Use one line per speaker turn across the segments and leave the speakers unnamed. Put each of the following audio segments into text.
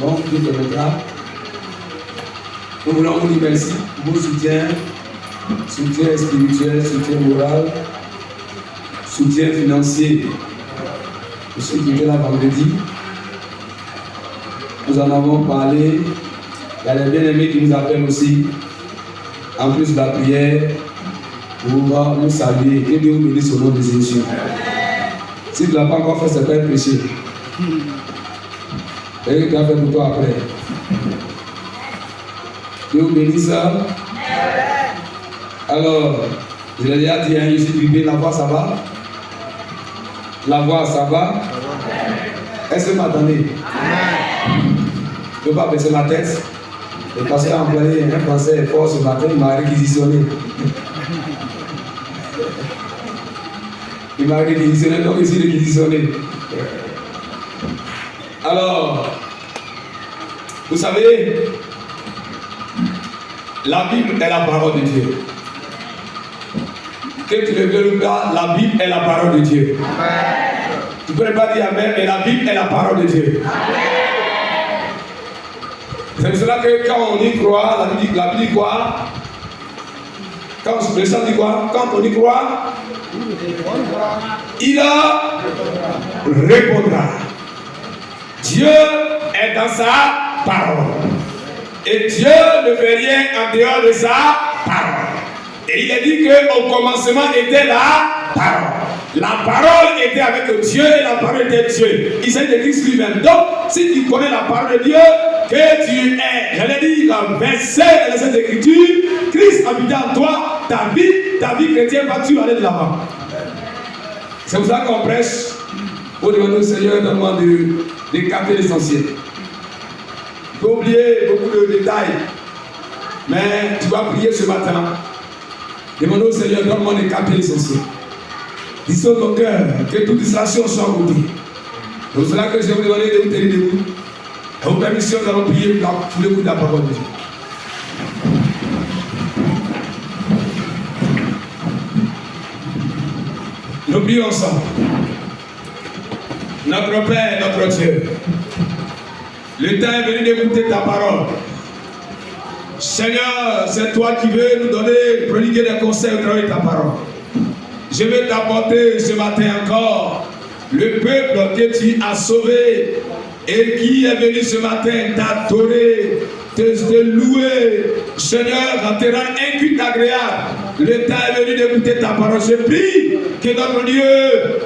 Bon, Dieu te mettra. Nous voulons vous dire merci pour vos soutiens, soutien spirituel, soutien moral, soutien financier. Pour ceux qui étaient là vendredi, nous en avons parlé. Il y a les bien-aimés qui nous appellent aussi, en plus de la prière, pour nous saluer. Que Dieu vous bénisse au nom de Jésus. Si tu ne l'as pas encore fait, c'est pas un péché. Et que tu as fait pour toi après. Dieu vous bénisse. Alors, je l'ai déjà dit, hein, je suis grippé, la voix ça va? La voix ça va? Est-ce que vous m'attendez? Je ne peux pas baisser ma tête. Le pasteur a employé un français fort ce matin, il m'a réquisitionné. Il m'a réquisitionné, donc je suis réquisitionné. Alors, vous savez, la Bible est la parole de Dieu. Que tu le veux ou pas, la Bible est la parole de Dieu. Tu ne peux pas dire Amen, mais la Bible est la parole de Dieu. C'est pour cela que quand on y croit, la Bible dit quoi? Quand le chant dit quoi? Quand on y croit, il répondra. Dieu est dans sa parole. Et Dieu ne fait rien en dehors de sa parole. Et il a dit qu'au commencement était la parole. La parole était avec Dieu et la parole était Dieu. Il s'est de Christ lui-même. Donc, si tu connais la parole de Dieu, que tu es, j'allais dire, versé dans les Écritures, Christ habite en toi, ta vie chrétienne va-tu aller de l'avant. C'est pour ça qu'on prêche pour demander au Seigneur donne-moi de capter l'essentiel. Tu peux oublier beaucoup de détails, mais tu vas prier ce matin. Demande au Seigneur donne-moi de capter l'essentiel. Disons ton cœur que toute distraction soit ôtée. C'est pour cela que je vais vous demander de vous tenir debout. À vos permissions, nous allons prier pour le coup de la parole de Dieu. Nous prions ensemble. Notre Père, notre Dieu, le temps est venu d'écouter ta parole. Seigneur, c'est toi qui veux nous donner, prodiguer des conseils au travers de ta parole. Je vais t'apporter ce matin encore le peuple que tu as sauvé et qui est venu ce matin t'adorer, te louer, Seigneur, en te rendre inculte agréable. Le temps est venu d'écouter ta parole. Je prie que notre Dieu,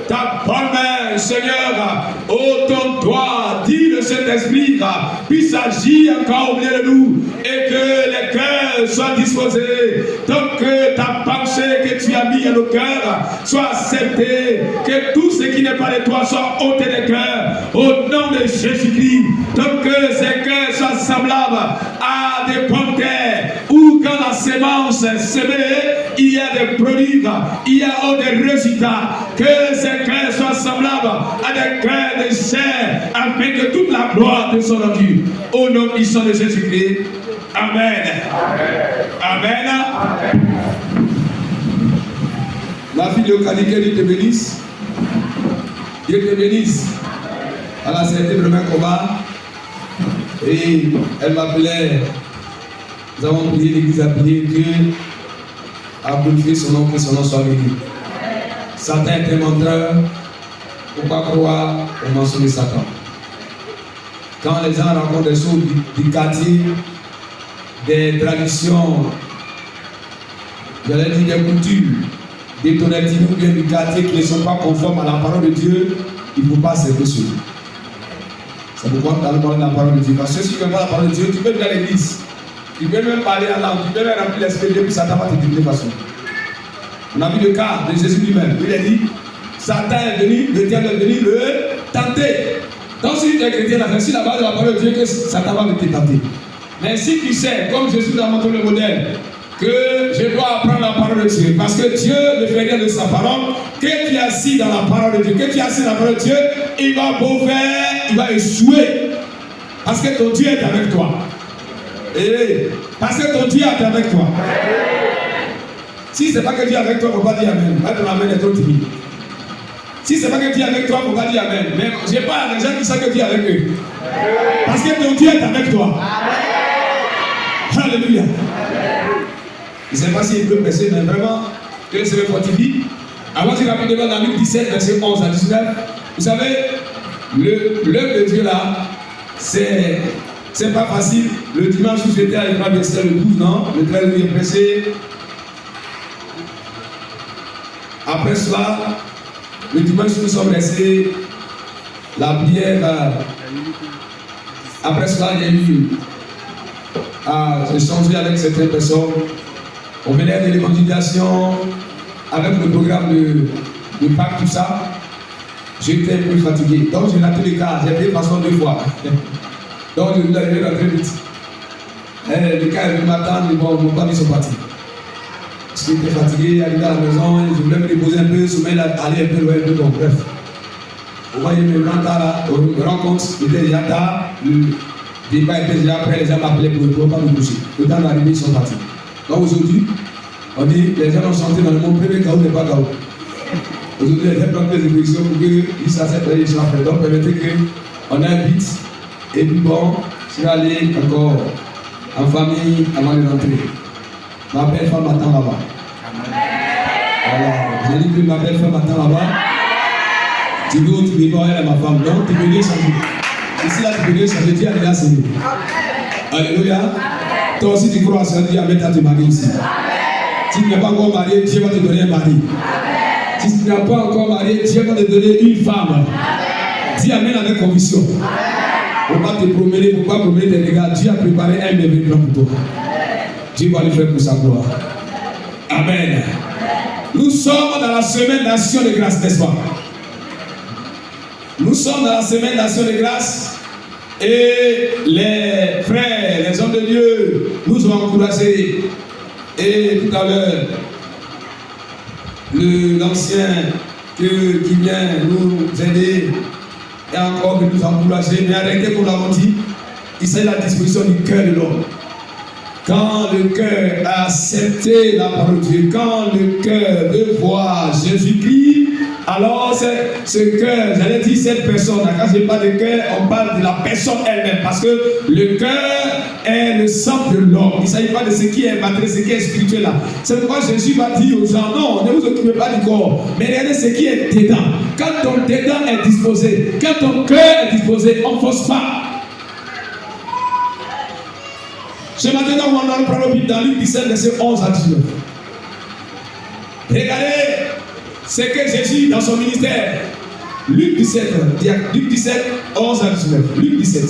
ta bonne main, Seigneur, ô ton doigt, dit le Saint-Esprit, puisse agir encore au milieu de nous et que les cœurs soient disposés. Donc que ta pensée que tu as mis à nos cœurs soit acceptée. Que tout ce qui n'est pas de toi soit ôté des cœurs. Au nom de Jésus-Christ. Donc que ces cœurs soient semblables à des pommes de terre où quand la sémence est semée, il y a des produits, il y a des résultats. Que ces cœurs soient semblables à des cœurs de chair, afin que toute la gloire de son nom. Au nom puissant de Jésus-Christ. Amen. Amen. Amen. La fille de Cadiquet, Dieu te bénisse. Dieu te bénisse. Alors, ça a été vraiment un combat. Et elle m'appelait. Nous avons prié, l'église a prié, Dieu a glorifié son nom, que son nom soit béni. Satan est un menteur. Il ne faut pas croire au mensonge de Satan. Quand les gens rencontrent des choses du quartier, des traditions, j'allais dire des coutumes, des tonalités ou bien du quartier qui ne sont pas conformes à la parole de Dieu, il ne faut pas servir sur eux. C'est pourquoi nous allons parler de la parole de Dieu. Parce que si tu ne veux pas la parole de Dieu, tu peux venir à l'église. Tu peux même parler en langue, tu peux même remplir l'esprit de Dieu, puis Satan va te dire de façon. On a vu le cas de Jésus lui-même. Il a dit, Satan est venu, le diable est venu le tenter. Donc si tu es chrétien, si la base de la parole de Dieu, que Satan va te tenter. Mais si tu sais, comme Jésus a montré le modèle, que je dois apprendre la parole de Dieu, parce que Dieu ne fait rien de sa parole, que tu es assis dans la parole de Dieu, que tu es assis dans la parole de Dieu, il va beau faire, il va échouer. Parce que ton Dieu est avec toi. Et parce que ton Dieu est avec toi. Si ce n'est pas que Dieu est avec toi, il ne faut pas dire Amen. Ton Amen est trop timide. Si ce n'est pas que Dieu est avec toi, il ne faut pas dire Amen. Mais je n'ai pas des gens qui savent que Dieu est avec eux. Parce que ton Dieu est avec toi. Alléluia. Je ne sais pas s'il peut passer, mais vraiment, que le Seigneur fortifie. Avant de rapidement dans Luc 17, verset 11 à 19, vous savez, l'œuvre de Dieu là, c'est pas facile. Le dimanche où j'étais à l'école verset le 12, non? Le 13 est pressé. Après cela, le dimanche où nous sommes restés, la prière, après cela, il y a eu à échanger avec certaines personnes. On venait de l'évangélisation avec le programme de Pâques, tout ça. J'étais un peu fatigué. Donc, j'ai raté le cas. J'ai fait façon 2 fois. Donc, je voulais arriver très vite. Les cas, ils m'attendent, mais bon, mon père, ils sont partis. J'étais fatigué, arrivé à la maison, je voulais me reposer un peu, sommeil, aller un peu loin, un peu bon, bref. Vous voyez, me rends compte, il était déjà tard, le débat était déjà prêt, les gens m'appelaient pour ne pas me coucher. Le temps d'arriver, ils sont partis. Donc aujourd'hui, on dit, les gens ont chanté dans le monde, premier chaos n'est pas chaos. Aujourd'hui, les gens prennent des évolutions pour qu'ils s'acceptent et ils soient prêts. Donc permettez qu'on ait vite, et puis bon, je vais aller encore en famille avant de rentrer. Ma belle femme m'attend là-bas. Voilà, j'ai dit que ma belle femme m'attend là-bas. Tu veux ou tu veux pas, elle est ma femme. Donc tu peux bien changer. Ici là, tu peux bien changer, tu as déjà signé. Alléluia. Toi aussi tu crois à ça, dis Amen, tu te maries aussi. Si tu n'es pas encore marié, Dieu va te donner un mari. Si tu n'es pas encore marié, Dieu va te donner une femme. Dis Amen avec conviction. Il ne faut pas te promener, il ne faut pas promener tes regards. Dieu a préparé un merveilleux plan pour toi. Dieu va le faire pour sa gloire. Amen. Nous sommes dans la semaine d'action de grâce, n'est-ce pas? Nous sommes dans la semaine d'action de grâce et les frères, les hommes de Dieu nous ont encouragés. Et tout à l'heure, l'ancien qui vient nous aider et encore de nous encourager, mais arrêtez comme l'avons dit, il s'agit de la disposition du cœur de l'homme. Quand le cœur a accepté la parole de Dieu, quand le cœur veut voir Jésus-Christ, alors ce cœur, j'allais dire cette personne, quand je parle de cœur, on parle de la personne elle-même, parce que le cœur est le centre de l'homme. Il ne s'agit pas de ce qui est matériel, ce qui est spirituel là. C'est pourquoi Jésus va dire aux gens, non, ne vous occupez pas du corps, mais regardez ce qui est dedans. Quand ton dedans est disposé, quand ton cœur est disposé, on ne force pas. Ce matin, on va prendre le Bible dans Luc 17, verset 11 à 19. Regardez ce que Jésus, dans son ministère, Luc 17, 11 à 19. Luc 17.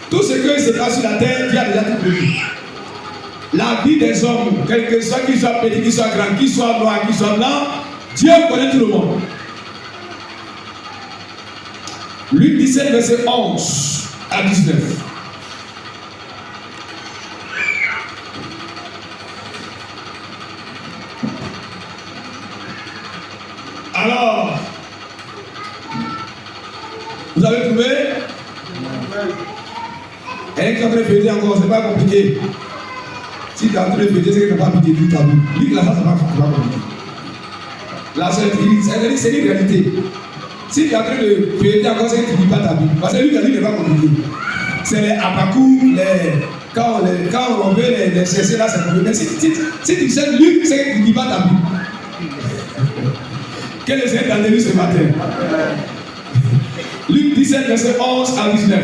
Tout ce que se passe sur la terre, Dieu a déjà tout prévu. La vie des hommes, quel que soit, qu'ils soient petits, qu'ils soient grands, qu'ils soient noirs, qu'ils soient blancs, Dieu connaît tout le monde. Luc 17, verset 11 à 19. Alors, vous avez trouvé? Et qui est en train de fêter encore, c'est pas compliqué. Si tu es en train de fêter, c'est que tu n'as pas appliqué du tabou. Lui, là, ça, c'est pas compliqué. Là, c'est une réalité. Si tu es en train de fêter encore, c'est que tu ne lis pas ta Bible. Parce que lui, la Bible n'est pas compliqué. C'est les abacours, quand on veut les chercher là, c'est compliqué. Mais si tu sais Luc, c'est que tu ne lis pas ta Bible. Quel est cet entendu ce matin? Luc 17, verset 11 à 19.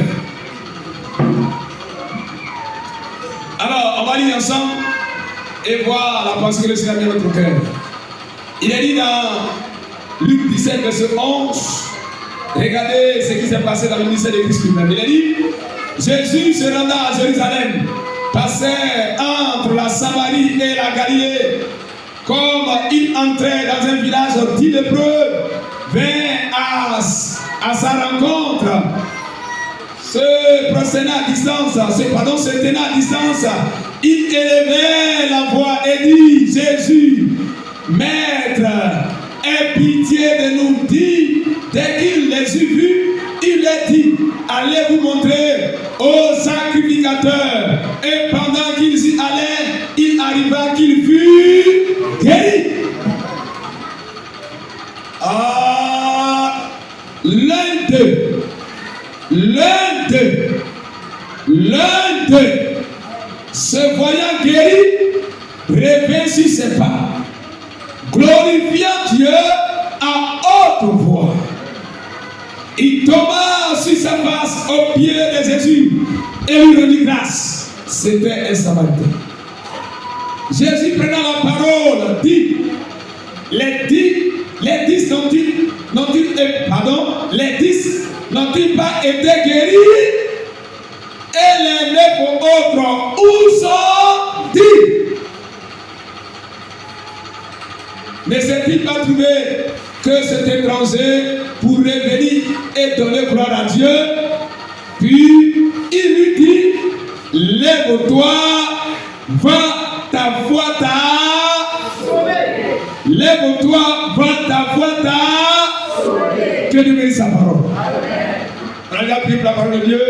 Alors, on va lire ensemble et voir la pensée que le Seigneur a mis dans notre cœur. Il est dit dans Luc 17, verset 11, regardez ce qui s'est passé dans le ministère de Christ lui-même. Il est dit, Jésus se rendant à Jérusalem, passait entre la Samarie et la Galilée. Comme il entrait dans un village, 10 lépreux vint à sa rencontre. Se tenant à distance, il élevait la voix et dit, Jésus, Maître, aie pitié de nous. Dit, dès qu'il les eut vus, il leur dit, allez vous montrer aux sacrificateurs. Et pendant qu'ils y allaient, il arriva qu'il fut guéri. L'un sur ses pas, glorifiant Dieu à haute voix. Il tomba sur sa face au pied de Jésus et lui rendit grâce. C'était un Samaritain. Jésus prenant la parole dit, les dix n'ont-ils pas été guéris? Et les 9 autres, où sont-ils? Ne s'est-il pas trouvé que cet étranger pourrait venir et donner gloire à Dieu? Puis il lui dit, lève-toi, va, ta foi t'a sauvé. Lève-toi, va, ta foi t'a sauvé. Que Dieu bénisse sa parole. On a pris la parole de Dieu.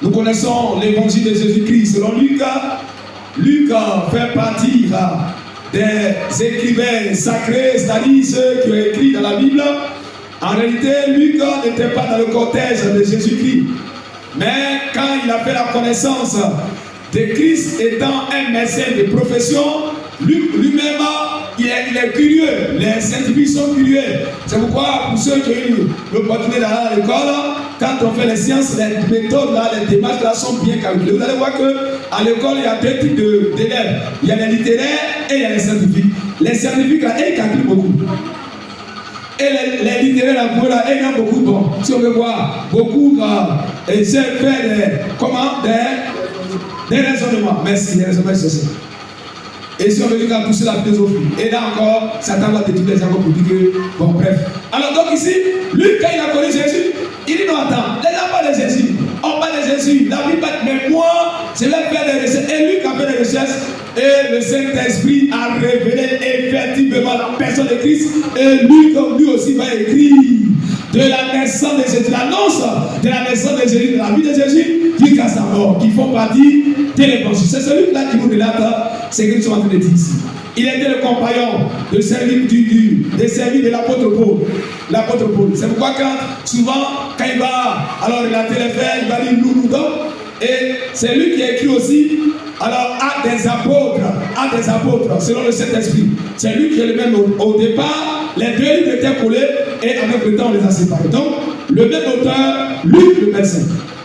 Nous connaissons l'évangile de Jésus-Christ selon Luc. Luc fait partie des écrivains sacrés, c'est-à-dire ceux qui ont écrit dans la Bible. En réalité, Luc n'était pas dans le cortège de Jésus-Christ. Mais quand il a fait la connaissance de Christ étant un médecin de profession, Luc lui-même, il est curieux. Les scientifiques sont curieux. C'est pourquoi, pour ceux qui ont eu l'opportunité d'aller à l'école, quand on fait les sciences, les méthodes, là, les démarches là, sont bien calculées. Vous allez voir qu'à l'école, il y a deux types d'élèves. Il y a les littéraires et il y a les scientifiques. Les scientifiques, là, ils calculent beaucoup. Et les littéraires, là, ils ont beaucoup. Bon, si on veut voir, beaucoup, et j'ai fait des raisonnements. Merci, des raisonnements sociaux. Et si on veut dire qu'on a poussé la philosophie, et là encore, Satan va détruire les gens pour dire que, bon, bref. Alors, donc ici, lui, quand il a connu Jésus, il dit non, attends, les gens parlent de Jésus, on parle de Jésus, la Bible, mais moi, je vais faire des recherches. Et lui qui a fait des recherches, et le Saint-Esprit a révélé effectivement la personne de Christ, et lui, comme lui aussi, va écrire de la naissance de Jésus, l'annonce de la naissance de Jésus, de la vie de Jésus, jusqu'à sa mort, qui font partie de l'évangile. C'est celui-là qui nous relate ce que nous sommes en train de dire ici. Il était le compagnon de servir de l'apôtre Paul. L'apôtre Paul. C'est pourquoi souvent, quand il va alors relater les faits, il va dire nous donc. Et c'est lui qui a écrit aussi alors Actes des apôtres, selon le Saint-Esprit. C'est lui qui est le même au départ. Les deux livres étaient collés et avec le temps on les a séparés. Donc, le même auteur, Luc le médecin.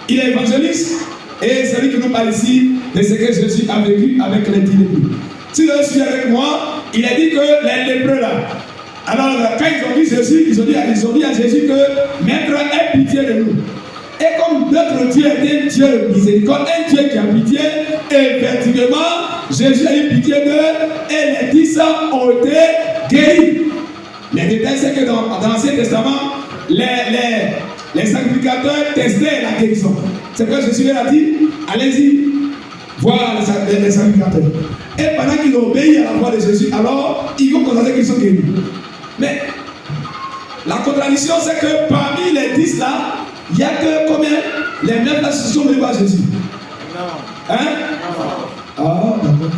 Il est évangéliste et c'est lui qui nous parle ici de ce que Jésus a vécu avec les 10 lépreux. Si vous suivez avec moi, il a dit que les lépreux là, alors quand ils ont vu Jésus, ils ont dit à Jésus que Maître, aie pitié de nous. Et comme notre Dieu est un Dieu miséricorde, un Dieu qui a pitié, effectivement, Jésus a eu pitié d'eux et les 10 ont été guéris. Les détails, c'est que dans l'Ancien Testament, les sacrificateurs testaient la guérison. C'est pourquoi Jésus leur a dit, allez-y, voir les sacrificateurs. Et pendant qu'ils ont obéi à la voix de Jésus, alors ils vont constater qu'ils sont guéris. Mais la contradiction, c'est que parmi les 10 là, il n'y a que combien? Les 9 là sont venus voir Jésus. Non. Hein? Non. Ah, d'accord.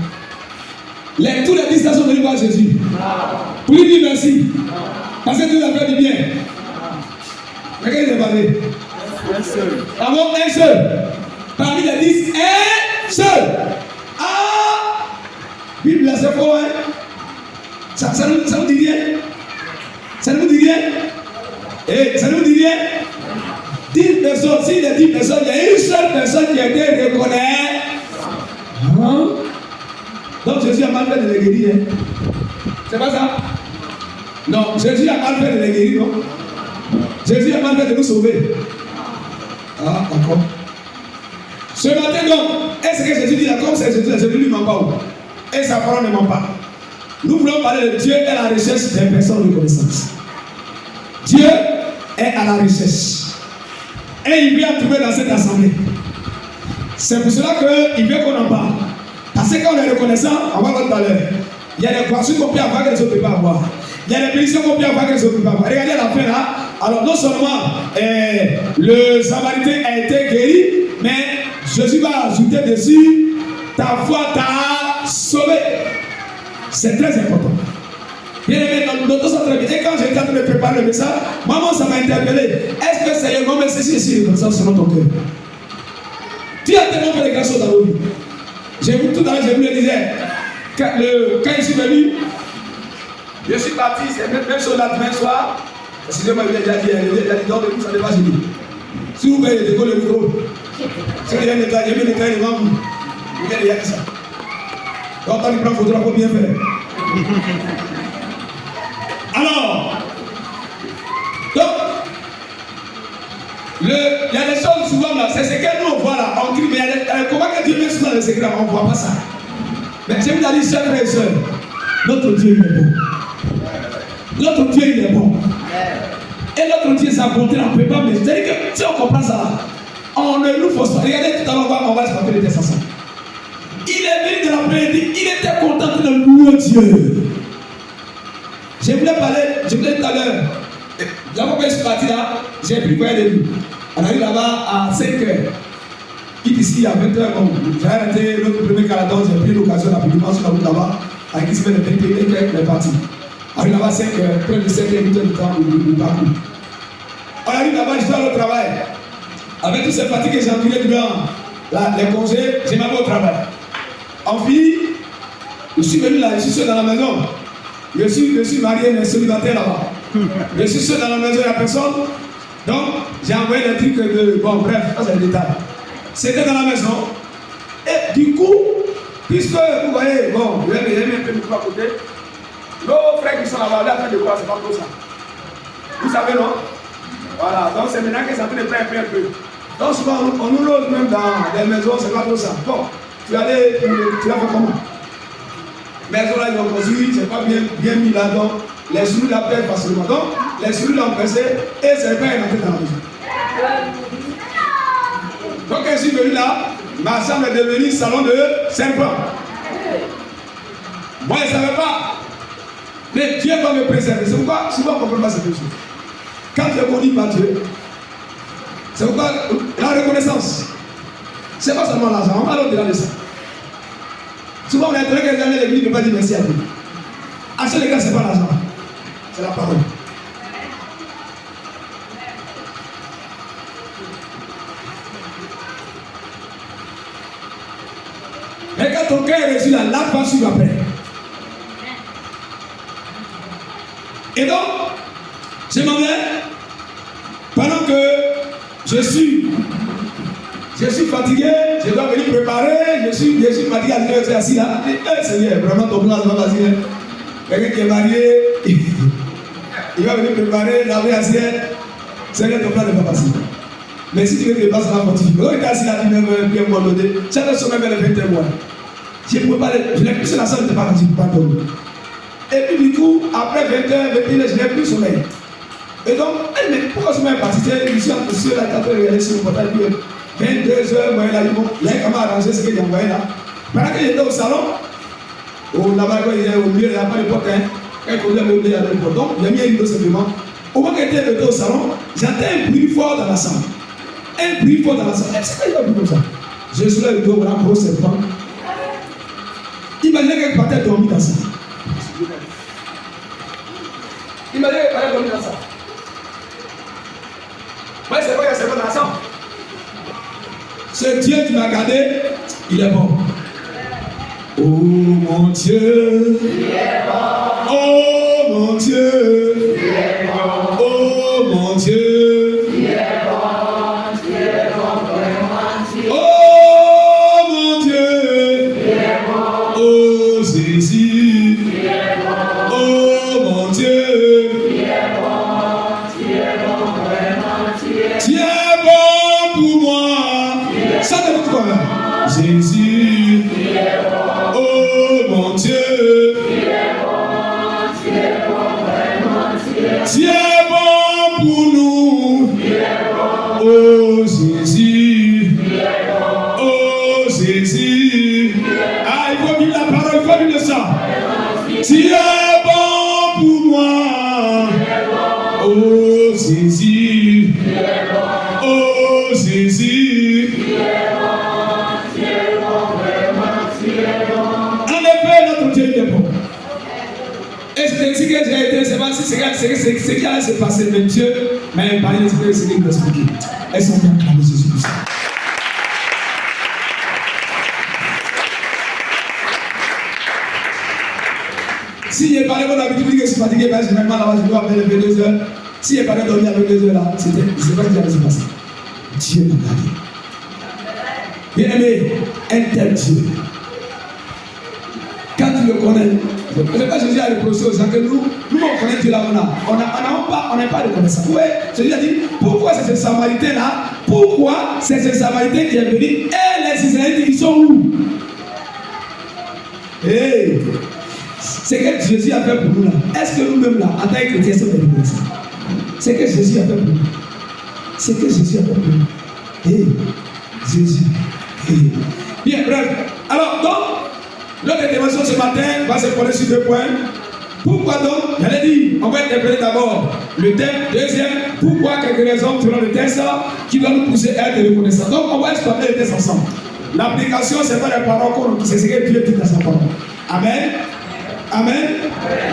Tous les 10 là sont venus voir Jésus. Non. Pour lui dire merci. Non. Parce que tu as fait du bien. Mais qu'est-ce qui s'est passé? Un seul. Ah bon, un seul. Parmi les 10, un seul. Ah! Bible là, c'est faux, hein? Ça nous dit rien? Ça ne vous dit rien? Eh, ça ne vous dit rien? 10 personnes, si les 10 personnes, il y a une seule personne qui a été reconnue. Hein? Donc Jésus a mal fait de les guérir. Hein? C'est pas ça? Non, Jésus a mal fait de les guérir, non? Jésus a mal fait de nous sauver. Ah, d'accord. Ce matin, donc, est-ce que Jésus dit là, comme c'est Jésus, Jésus ne lui ment pas? Et sa parole ne ment pas. Nous voulons parler de Dieu et la recherche des personnes de connaissance. Dieu est à la recherche. Et il vient trouver dans cette assemblée. C'est pour cela qu'il veut qu'on en parle. Parce que quand on est reconnaissant, on va voir tout à l'heure. Il y a des voitures qu'on peut avoir que les autres ne peuvent pas avoir. Il y a des bénédictions qu'on peut avoir que les autres ne peuvent pas avoir. Regardez à la fin là. Alors non seulement le Samaritain a été guéri, mais Jésus va ajouter dessus, ta foi t'a sauvé. C'est très important. Bien aimé, nous sommes très bien. Et quand j'étais en train de préparer le message, maman, ça m'a interpellé. Est-ce que c'est le moment de ceci reconnaissance selon ton cœur? Tu as tellement fait de grâce dans nos vies. Tout à l'heure, je vous le disais. quand je suis venu, je suis parti, c'est même chose là demain soir. Excusez-moi, il a dit, donc tout ça ne va pas gêner. Si vous voyez le micro, si vous avez le gars devant vous, vous allez dire ça. Donc, quand il prend photo, il faut bien faire. Alors, donc, il y a des choses souvent là, c'est ce que nous on voit là, on crie, mais il y a comment que Dieu met souvent les secrets, on ne voit pas ça. Mais je vous ai dit, chers frères et sœurs, notre Dieu il est bon. Notre Dieu il est bon. Et notre Dieu, sa bonté n'en peut pas, mais c'est-à-dire que si on comprend ça, on ne nous force pas. Regardez tout à l'heure, on va se rappeler les tests ensemble. Il est venu de la prière, il était content de louer Dieu. Je voulais tout à l'heure, d'abord quand je suis parti là, j'ai pris quoi de lui. On arrive là-bas à 5 h. Quitte ici à 20 h, j'ai arrêté notre premier caladon, j'ai pris l'occasion d'appliquement sur la route là-bas, avec qui se met le 21 h, on est parti. On arrive là-bas à 5 h, près de 5 h, 8 h du temps, le parcours. On arrive là-bas, je dois aller au travail. Avec toutes ces fatigues que j'ai empilées durant les congés, j'ai même au travail. En fille, je suis venu là, je suis seul dans la maison. Je suis marié, mais célibataire là-bas. Je suis seul dans la maison, il n'y a personne. Donc, j'ai envoyé des trucs de. Bon, bref, ça c'est le détail. C'était dans la maison. Et du coup, puisque vous voyez, bon, j'ai mis un peu de micro à côté. Nos frères qui sont là-bas, là, fait de quoi? C'est pas trop ça. Vous savez, non? Voilà, donc c'est maintenant que ça peut faire un peu. Donc, souvent, on nous loge même dans des maisons, c'est pas trop ça. Bon, tu vas faire comment? Maison là, ils ont construit, c'est pas bien mis là-dedans. Les souris la perdent facilement. Donc, les souris l'ont pressé et c'est pas rentré dans la maison. Donc, quand je suis venu là, ma chambre est devenue salon de 5 francs. Moi, je ne savais pas. Mais Dieu va me préserver. C'est pourquoi souvent on ne comprend pas cette chose. Quand tu es connu par Dieu, c'est pourquoi la reconnaissance, ce n'est pas seulement l'argent, on va au-delà de ça. Souvent on est très que jamais l'église ne peut pas dire merci à Dieu. À ce les gars, ce n'est pas l'argent, c'est la parole. Mais quand ton cœur est reçu là, là va suivre après. Et donc, je m'en vais, pendant que je suis fatigué, je dois venir préparer, je suis fatigué à dire que c'est assis là. Seigneur, vraiment ton plan, c'est pas facile. Quelqu'un qui est marié, il va venir préparer, laver l'assiette. Seigneur, ton plan n'est pas facile. Mais si tu veux que le plan sera fortifié, quand il est assis là, il va bien m'ordonner. Chaque semaine, vers le 21 mois. Je n'ai plus sur la salle, je n'ai pas facile, pas dormir. Et puis du coup, après 20h, 21h, je n'ai plus sommeil. Et donc, mais pourquoi je suis parti? Je suis entre ceux là, quand on regardait sur le portail, 22h, moi là, il y a un camarade arrangé ce qu'il y a envoyé là. Pendant que j'étais au salon, là-bas, il y a au milieu, il n'y a pas de porte, quand il y a oublié, il y a de porte. Donc, j'ai mis un rideau simplement. Au moment que j'étais au salon, j'entends un bruit fort dans la salle. Un bruit fort dans la salle. C'est quoi il va bruit comme ça? Je suis là, le dos, voilà, gros serpent. Imaginez qu'elle partait dormir dans ça. Imaginez qu'elle partait dormir dans ça. Ouais, c'est vrai, il y a serpent dans la salle. Ce Dieu qui m'a gardé, il est bon. Oh mon Dieu, il est bon. Oh mon Dieu, il est bon. Oh mon Dieu, il est bon. Il est bon, vraiment Dieu. Oh mon Dieu, il est bon. Oh Jésus, il est bon. Oh mon Dieu, il est bon. Il est bon, vraiment Dieu. Tu es bon pour moi. Ça ne veut pas. Jésus, il est bon. Oh mon Dieu, il est bon. Tu es bon, vraiment Dieu. Tu es bon pour nous. Il est bon. Oh Jésus, il est bon. Oh Jésus. Ah, il faut vivre la parole, il faut vivre le sang. Tu es bon pour moi. Oh Jésus, il est bon. Oh Jésus. Et c'est ce que j'ai été, c'est pas ce qui allait se passer, mais Dieu m'a parlé de ce qu'il m'a expliqué. Est-ce qu'on peut acclamer Jésus pour ça? Si j'ai parlé mon habitude, que je suis fatigué, parce que je là-bas, je dois appeler 2 heures. Si j'ai parlé dormir avec 2 heures là, c'est pas ce qui allait se passer. Dieu m'a gardé. Bien aimé, un tel Dieu. Quand tu le connais, c'est pas Jésus a reproché aux gens que nous on connaît Dieu là, on n'a pas de connaissance. Vous voyez, Jésus a dit, pourquoi c'est ce Samaritain là? Pourquoi c'est ce Samaritain qui est venu? Et les Israélites, ils sont où? Hey, c'est que Jésus a fait pour nous là. Est-ce que nous-mêmes là, en tant que chrétiens, sommes reconnaissants? C'est que Jésus a fait pour nous. C'est que Jésus a fait pour nous. Hey, Jésus. Hey. Bien, bref. Alors, donc, notre intervention ce matin va se porter sur 2 points. Pourquoi donc? J'allais dire, on va interpréter d'abord le thème. Deuxième, pourquoi quelques raisons selon le texte qui doivent nous pousser à être reconnaissants. Donc, on va explorer le texte ensemble. L'application, c'est pas les paroles qu'on c'est ce que Dieu dit dans sa parole. Amen. Amen.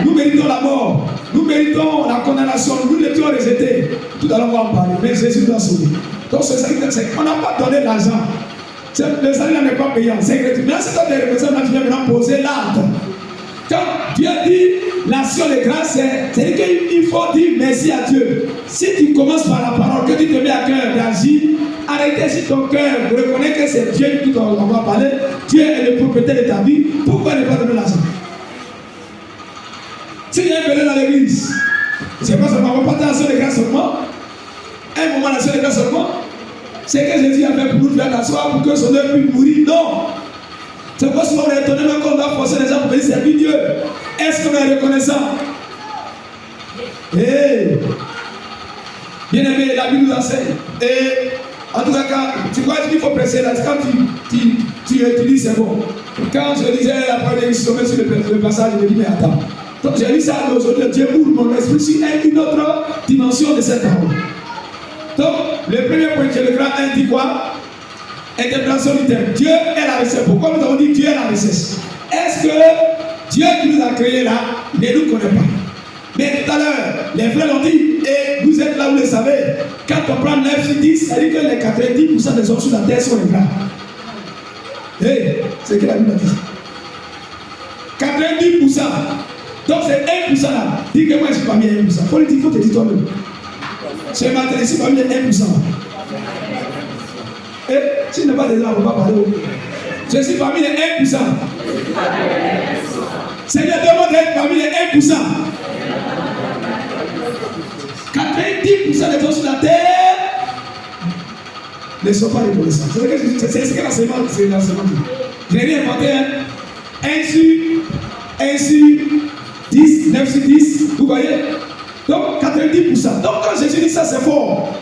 Nous méritons la mort. Nous méritons la condamnation. Nous l'étions rejetés. Tout à l'heure, on va en parler. Mais Jésus nous a sauvés. Donc, on n'a pas donné l'argent. Le salaire n'est pas payant. C'est gratuit. Mais c'est quand les personnes qui viennent maintenant poser l'acte. Quand Dieu dit l'action de grâce, c'est-à-dire qu'il faut dire merci à Dieu. Si tu commences par la parole, que tu te mets à cœur d'agir, arrêtez si ton cœur reconnaît que c'est Dieu qui on va parler. Dieu est le propriétaire de ta vie. Pourquoi ne pas donner l'argent? S'il y a un belé dans l'église, c'est pas seulement, on va pas l'action de grâce seulement. Un moment l'action de grâce seulement. C'est que Jésus a fait pour nous faire l'asseoir pour que son œuvre puisse mourir. Non. C'est pas souvent on est étonné même qu'on doit forcer les gens pour venir servir Dieu. Est-ce qu'on est reconnaissant? Hey. Bien aimé, la Bible nous enseigne. Et en tout cas, quand tu vois qu'il faut presser là, quand tu dis c'est bon. Quand je disais la première émission sur le passage, je me dis mais attends. Donc j'ai lu ça aujourd'hui, Dieu ouvre mon esprit sur une autre dimension de cette parole. Donc, le premier point que le grand 1 dit quoi? Interprétation du thème. Dieu est la richesse. Pourquoi nous avons dit Dieu est la richesse? Est-ce que Dieu qui nous a créés là ne nous connaît pas? Mais tout à l'heure, les frères l'ont dit, et vous êtes là, vous le savez. Quand on prend 9 sur 10, ça dit que les 90% des hommes sur la terre sont les grands. Hey, c'est ce que la Bible a dit. 90%. Donc c'est 1% là. Dis que moi je ne suis pas mis à 1%. Il faut le dire, il faut te dire toi-même. Ce matin, je suis pas mis à 1%. Et si tu n'es pas dedans, on ne va pas parler. Je suis parmi les 1%. Seigneur, demande d'être parmi les 1%. 90% des gens sur la terre ne sont pas reconnaissants. C'est ce que l'enseignement dit. Je n'ai rien inventé. 1 sur 10, 9 sur 10, vous voyez? Donc 90%. Donc quand Jésus dit ça, c'est fort.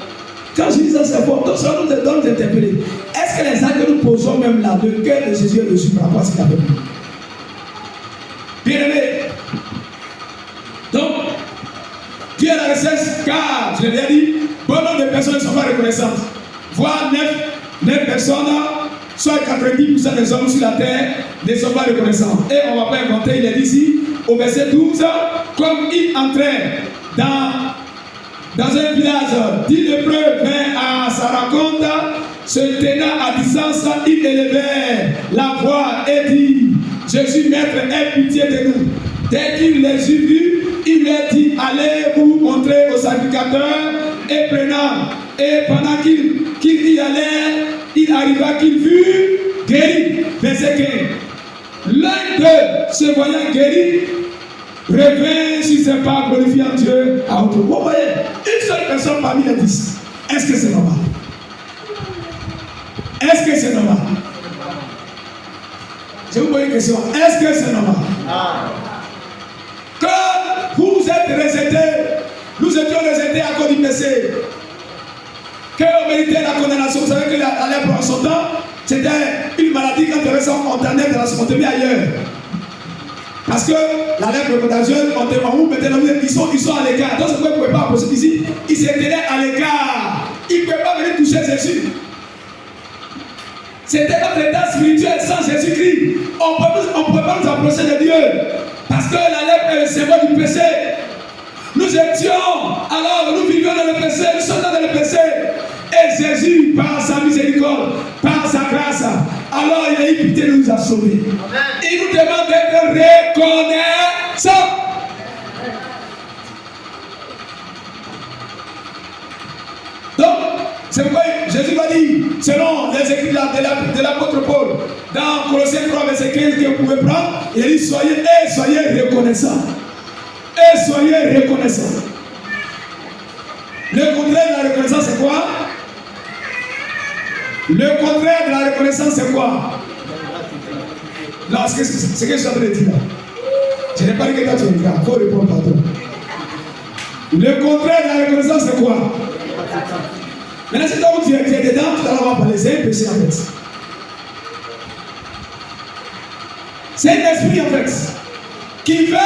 Quand je dis ça, c'est fort. Donc ça nous donne d'interpeller. Est-ce que les actes que nous posons même là, de cœur de Jésus est reçu par rapport à ce qu'il a fait? Bien aimé. Donc, Dieu est la richesse, car, je l'ai déjà dit, bon nombre de personnes ne sont pas reconnaissantes. Voire 9 personnes, soit 90% des hommes sur la terre ne sont pas reconnaissants. Et on ne va pas inventer, il est dit ici, au verset 12, comme il entrait dans un village, 10 lépreux vinrent à sa rencontre, se tenant à distance, il élevait la voix et dit, Jésus, maître, aie pitié de nous. Dès qu'il les eut vus, il leur dit, allez vous montrer au sacrificateur, et prenant, et pendant qu'il y allait, il arriva qu'il fut guéri. Verset 15. L'un d'eux, se voyant guéri, revint sur ses pas, glorifiant Dieu à haute voix. Vous voyez, une seule personne parmi les 10. Est-ce que c'est normal? Est-ce que c'est normal? Je vous pose une question. Est-ce que c'est normal? Que vous êtes rejetés, nous étions rejetés à cause du péché, qu'on méritait la condamnation. Vous savez que la lèpre en son temps, c'était une maladie. Quand tu avais ça, on te met ailleurs. Parce que la lèpre contagieuse, on mettait la vie, ils sont à l'écart. Donc, c'est pourquoi ils ne pouvaient pas approcher ici. Ils s'étaient à l'écart. Ils ne pouvaient pas venir toucher Jésus. C'était notre état spirituel sans Jésus-Christ. On ne pouvait pas nous approcher de Dieu. Parce que la lèpre est le symbole du péché. Nous étions, alors nous vivions dans le péché, nous sommes dans le péché. Et Jésus, par sa miséricorde, par sa grâce, alors il a eu pitié de nous a sauvés. Il nous demande d'être reconnaissants. selon les écrits de l'apôtre Paul, dans Colossiens 3, verset 15, que vous pouvez prendre, il dit soyez reconnaissants. Et soyez reconnaissants. Le contraire de la reconnaissance, c'est quoi? Le contraire de la reconnaissance, c'est quoi? Non, c'est ce que je suis en train de dire là. Je n'ai pas dit que toi tu es grave. Il faut répondre, pardon. Le contraire de la reconnaissance, c'est quoi? Maintenant, c'est comme tu es dedans, tout à l'heure, on va parler. C'est un péché en fait. C'est un esprit en fait qui veut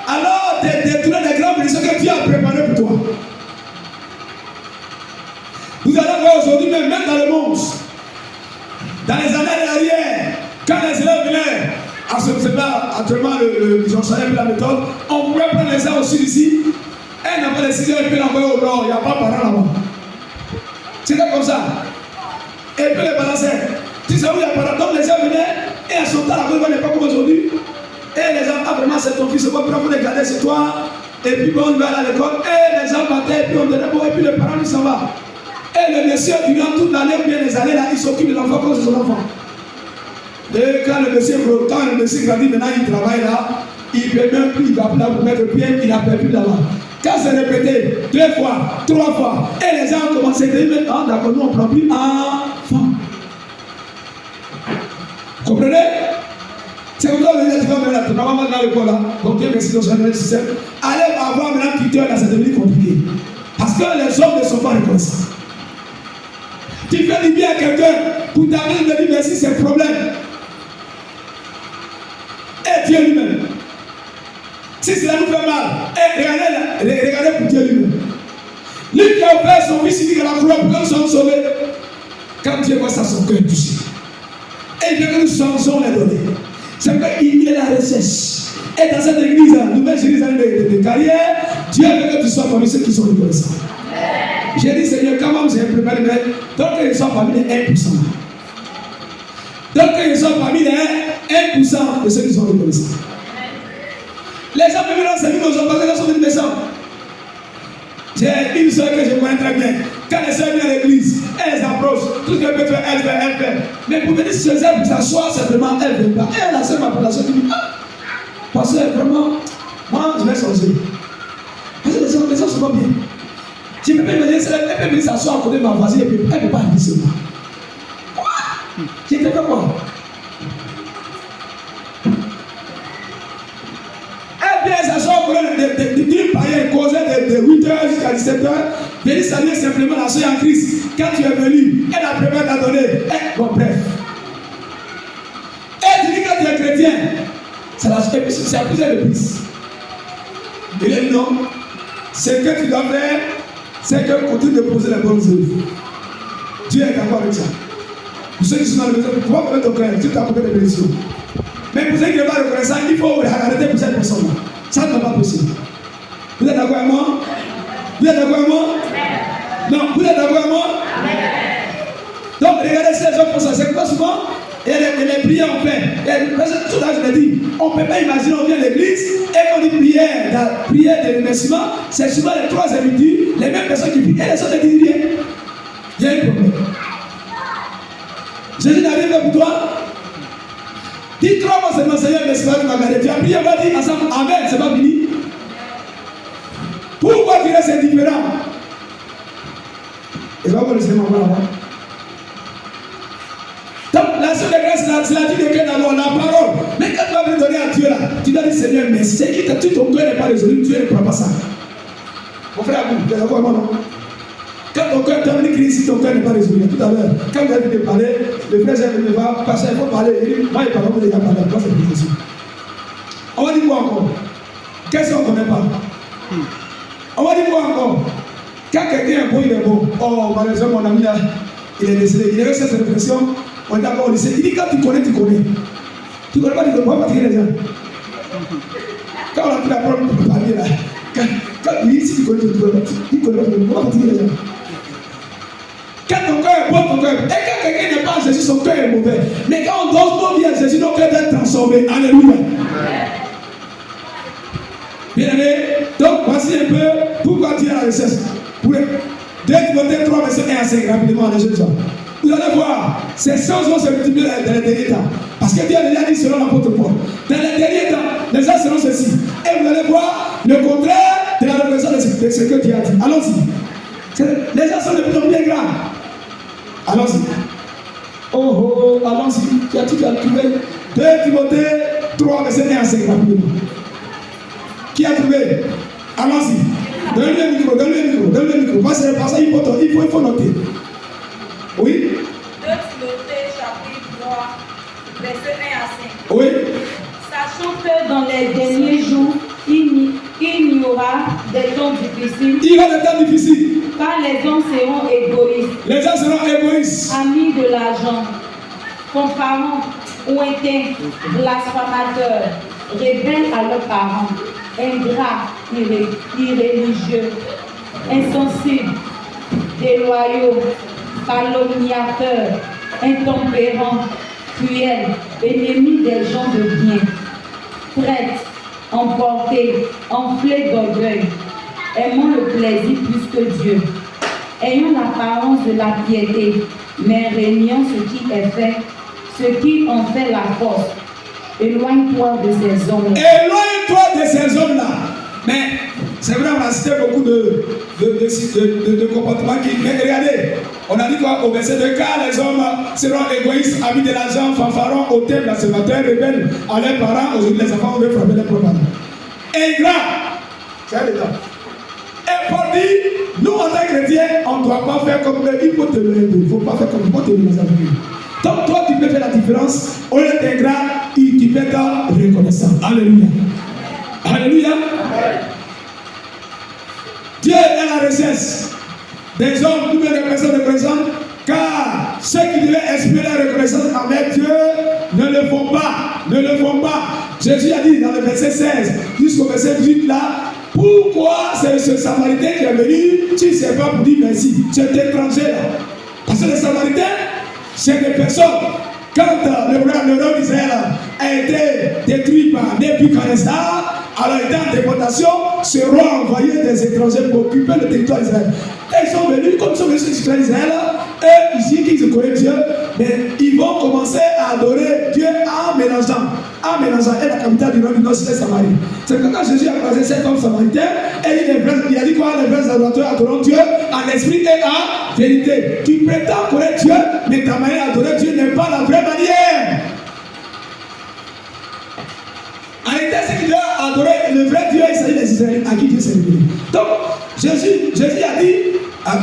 alors détourner les grandes bénédictions que Dieu a préparées pour toi. Vous allez voir aujourd'hui, même dans le monde, dans les années derrière, quand les élèves venaient, actuellement, ils ont changé la méthode, on pouvait prendre les élèves au sud ici, et n'a pas de 6 heures, et puis l'envoyer au nord, il n'y a pas de parents là-bas. C'était comme ça. Et puis les balancer. Tu sais où il y a parents, donc les élèves venaient, et à son temps, la voix n'est pas comme aujourd'hui. Et les gens, vraiment, c'est ton fils, bon, pour les garder chez toi, et puis bon, on va à l'école, et les gens battaient, et puis on donnait bon, et puis les parents, ils s'en vont. Et le monsieur, durant toute l'année ou bien les années, là, il s'occupe de l'enfant comme c'est son enfant. Et quand le monsieur grandit, maintenant il travaille là, il ne peut même plus, il va plus là pour mettre le pied, il n'a plus là-bas. Quand c'est répété 2 fois, 3 fois, et les gens ont commencé à dire, ah d'accord, nous on ne prend plus enfant. Vous comprenez? C'est comme ça que les gens disent, tu vas vraiment dans l'école là, donc Dieu merci dans le système. Allez avoir maintenant tuteur là, c'est devenu compliqué. Parce que les hommes ne sont pas reconnaissants. Tu fais du bien à quelqu'un, pour t'amener de dire merci, c'est le problème. Et Dieu lui-même. Si cela nous fait mal, regardez pour Dieu lui-même. Lui qui a offert son fils unique à la croix pour que nous soyons sauvés. Quand Dieu voit ça, son cœur est touché. Et il veut que nous changeons les données. C'est qu'il est la recherche. Et dans cette église, nouvelle Jérusalem de carrière, Dieu veut que tu sois parmi ceux qui sont reconnaissants. J'ai dit, Seigneur, quand même, j'ai préparé le maître, donc ils sont parmi les 1%. Donc ils sont parmi les 1% de ceux qui sont reconnaissants. Les gens me disent, c'est nous, nous sommes pas dans une maison. J'ai une soeur que je connais très bien. Quand les soeurs viennent à l'église, elles approchent. Tout ce qu'elle peut faire, elle fait. Mais pour venir chez elle, pour s'asseoir simplement, elle ne veut pas. Et la soeur m'appelle, la soeur dit, parce que vraiment, moi, je vais changer. Parce que les gens sont pas bien. Je ne peux pas imaginer, elle peut venir s'asseoir à côté de ma voisine et puis elle ne peut pas arriver sur moi. Quoi? J'ai fait quoi? Elle vient s'asseoir à côté d'une païenne, causée de 8h jusqu'à 17h, venir saluer simplement la soeur en Christ. Quand tu es venu, elle a préparé ta donnée. Bon, bref. Elle dit que tu es chrétien. C'est à plusieurs reprises. Il est non. Ce que tu dois faire, c'est que continue de poser les bonnes œuvres. Dieu est d'accord avec ça. Pour ceux qui sont dans le besoin, tu vas faire ton cœur, tu t'apportes des bénédictions. Mais pour ceux qui ne sont pas reconnaissants, il faut arrêter pour cette personne-là. Ça n'est pas possible. Vous êtes d'accord avec moi? Vous êtes d'accord avec moi? Non, vous êtes d'accord avec moi? Donc, regardez ces gens pour ça. C'est quoi souvent? Et les prières on fait. Tout à l'heure, je l'ai dit, on ne peut pas imaginer, on vient à l'église et qu'on dit prière, la prière de remerciement, c'est souvent les 3 individus, les mêmes personnes qui prient, et les autres ne disent rien. Il y a un problème. Jésus n'a rien fait pour toi. Dis 3 mois seulement, Seigneur, merci, tu m'as gardé. Tu as prié, on va dire ensemble, Amen, c'est pas fini. Pourquoi tu restes indifférent? Et va voir le Seigneur là-bas. Donc, la seule grâce, c'est la vie de Dieu d'abord, la parole. Mais quand tu vas venir donner à Dieu là, tu dois dire Seigneur, merci. C'est qui ton cœur n'est pas résolu, Dieu ne prend pas ça. Mon frère, vous, tu es d'accord avec moi, non? Quand ton cœur, tu as venu crier si ton cœur n'est pas résolu. Tout à l'heure, quand vous avez venu parler, le frère Jean me va passer, il faut parler. Il dit, moi, il parle, vous n'avez pas parlé. Moi, c'est plus possible. On va dire quoi encore? Qu'est-ce qu'on ne connaît pas? On va dire quoi encore? Quand quelqu'un est bon, il est bon. Oh, malheureusement, mon ami là, il est décédé. Il avait cette réflexion. On est d'accord au lycée. Il dit quand tu connais, tu connais. Tu connais pas, tu ne peux pas fatiguer les gens. Quand on a pris la parole pour parler là, quand il dit si tu connais, tu ne peux pas fatiguer les gens. Quand ton cœur est bon, ton cœur est bon. Et quand quelqu'un n'est pas en Jésus, son cœur est mauvais. Mais quand on dose pour bien Jésus, notre cœur est transformé. Alléluia. Bien aimé, donc voici un peu pourquoi Dieu a la recherche. 2 Timothée 3, verset 1 à 5, rapidement, les jeunes gens. vous allez voir, ces choses vont se multiplier dans les derniers temps. Parce que Dieu a déjà dit selon l'apôtre Paul. Dans les derniers temps, les gens seront ceci. Et vous allez voir le contraire de la reconnaissance de ce que Dieu a dit. Allons-y. Les gens sont de plus en plus bien graves. Allons-y. Oh, allons-y. Tu as trouvé 2 Timothée 3, verset 1 à 5. Qui a trouvé? Allons-y. Donne-lui le micro, donne-lui le micro. Parce que il faut noter. Oui?
2 Timothée chapitre 3, verset 1 à 5.
Oui.
Sachant que dans les derniers jours, il y aura des temps difficiles.
Il y aura des temps difficiles.
Car les hommes seront égoïstes.
Les gens seront égoïstes.
Amis de l'argent, comparants, ouintés, blasphémateurs, rebelles à leurs parents, ingrats, irréligieux, insensibles, déloyaux, calomniateurs, intempérants, cruels, ennemis des gens de bien, prêtres, emportés, enflés d'orgueil, aimant le plaisir plus que Dieu, ayant l'apparence de la piété, mais régnant ce qui est fait, ce qui en fait la force. Éloigne-toi de ces hommes-là.
Éloigne-toi de ces hommes-là. Mais c'est vrai, on a cité beaucoup de comportements qui. Mais regardez, on a dit quoi au verset 2, car les hommes seront égoïstes, amis de l'argent, fanfarons, hautains, blasphémateurs, rebelles à leurs parents. Aujourd'hui, les enfants veulent frapper leurs parents. Ingrats. C'est un état. Et pour dire, nous en tant que chrétiens, on ne doit pas faire comme eux. Il faut te lever. Il ne faut pas faire comme eux. Il faut te lever dans la vie. Donc toi, tu peux faire la différence. Au lieu d'être ingrat, tu peux être reconnaissant. Alléluia. Alléluia. Dieu est la recherche des hommes, des personnes reconnaissantes, car ceux qui devaient exprimer la reconnaissance envers Dieu ne le font pas. Ne le font pas. Jésus a dit dans le verset 16 jusqu'au verset 18 là, pourquoi c'est ce Samaritain qui est venu, tu ne sais pas pour dire merci. C'est étranger là. Parce que les Samaritains, c'est des personnes. Quand le nord d'Israël a été détruit par Nebuchadnezzar, alors ils étaient en déportation, ce roi a envoyé des étrangers pour occuper le territoire d'Israël. Et ils sont venus, comme ils sont venus sur le territoire d'Israël, et ici qu'ils connaissent Dieu, mais ils vont commencer à adorer Dieu en mélangeant. Et la capitale du nord, c'était Samarie. C'est que quand Jésus a croisé cet homme samaritain, et il a dit quoi? Les vrais adorateurs adorant Dieu en esprit et en vérité. Tu prétends connaître Dieu, mais ta manière d'adorer Dieu n'est pas la vraie manière. En réalité, c'est qu'il doit adorer le vrai Dieu, il s'agit des Israélites à qui Dieu s'est révélé. Donc, Jésus a dit,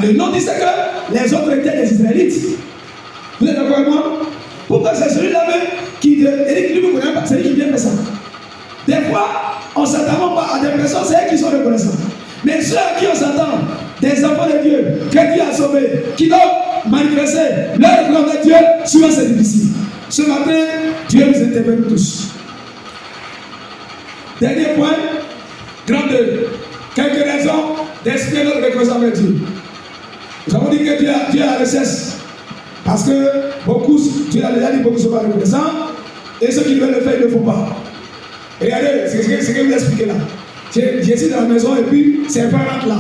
le nom dit c'est que les autres étaient des Israélites. Vous êtes d'accord avec moi? Pourquoi c'est celui-là même qui ne me connaît pas, c'est lui qui vient faire ça. Des fois, on ne s'attend pas à des personnes, c'est eux qui sont reconnaissants. Mais ceux à qui on s'attend, des enfants de Dieu, que Dieu a sauvés, qui doivent manifester leur gloire de Dieu, souvent c'est difficile. Ce matin, Dieu nous interpelle tous. Dernier point, grand 2. Quelques raisons d'exprimer notre reconnaissance avec Dieu. Nous avons dit que Dieu a la recherche. Parce que beaucoup, Dieu a déjà dit beaucoup sont pas reconnaissants. Et ceux qui veulent le faire, ils ne le font pas. Regardez, c'est ce que je vous expliquez là. J'ai suis dans la maison et puis c'est un parent là.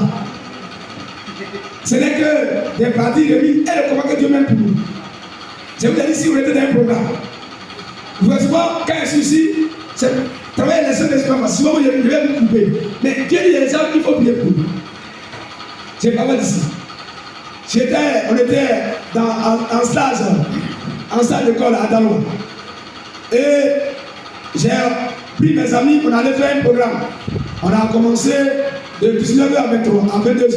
Ce n'est que des parties de vie et le combat que Dieu mène pour nous. Je vous ai dit si vous êtes dans un programme. Vous voyez souvent, quand je suis ici, c'est travailler les seuls d'espoir. Souvent, je vais vous couper. Mais Dieu dit les gens, il faut prier pour nous. J'ai pas mal d'ici. On était en stage d'école à Daloa. Et j'ai pris mes amis, on allait faire un programme. On a commencé de 19h à 22h.